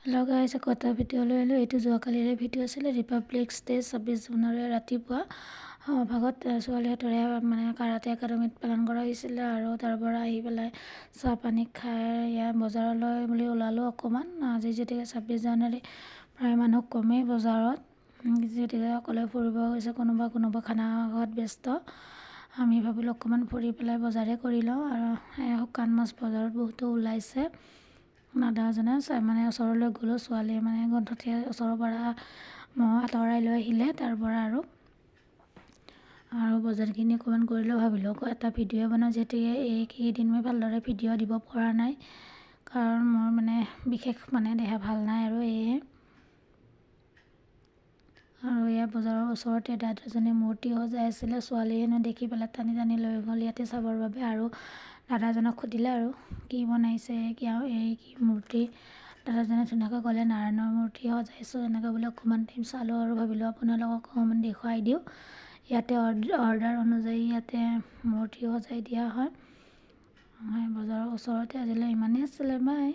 Hello' guys, আকৌ এটা video' লৈ আহিলোঁ। এইটো যোৱাকালিৰে ভিডিঅ' আছিলে। ৰিপাব্লিক ডে 26 জুনৰে ৰাতিপুৱা ভাগত ছোৱালীহঁতৰে মানে কাৰাটে একাডেমীত পালন কৰা হৈছিলে। আৰু তাৰ পৰা আহি পেলাই চাহ পানী খাই ইয়াৰ বজাৰলৈ বুলি ওলালোঁ অকণমান। আজি যদিহে 26 জানুৱাৰী প্ৰায় মানুহ কমেই বজাৰত, যদিহে সকলোৱে ফুৰিব গৈছে, কোনোবা খানা খোৱাত ব্যস্ত। আমি ভাবিলোঁ অকণমান ফুৰি পেলাই বজাৰে কৰি লওঁ। আৰু শুকান মাছ বজাৰত বহুতো ওলাইছে। দাদাজনে মানে ওচৰলৈ গ'লোঁ, ছোৱালীয়ে মানে গন্ধতে ওচৰৰ পৰা আঁতৰাই লৈ আহিলে তাৰ পৰা। আৰু বজাৰখিনি অকণমান কৰিলোঁ। ভাবিলোঁ আকৌ এটা ভিডিঅ' বনাওঁ, যিহেতু এইকেইদিন মই ভালদৰে ভিডিঅ' দিব পৰা নাই, কাৰণ মোৰ মানে বিশেষ দেহা ভাল নাই। আৰু ইয়াৰ বজাৰৰ ওচৰতে দাদাজনে মূৰ্তি সজাই আছিলে। ছোৱালীয়ে দেখি পেলাই টানি লৈ গ'ল ইয়াতে চাবৰ বাবে। আৰু দাদাজনক সুধিলে আৰু কি বনাইছে, কি মূৰ্তি। দাদাজনে ধুনীয়াকৈ ক'লে নাৰায়ণৰ মূৰ্তি সজাইছোঁ। এনেকৈ বুলি অকণমান টাইম চালোঁ আৰু ভাবিলোঁ আপোনালোকক অকণমান দেখুৱাই দিওঁ। ইয়াতে অৰ্ডাৰ অনুযায়ী ইয়াতে মূৰ্তি সজাই দিয়া হয়। বজাৰৰ ওচৰতে আজিলৈ ইমানেই আছিলে। বাই।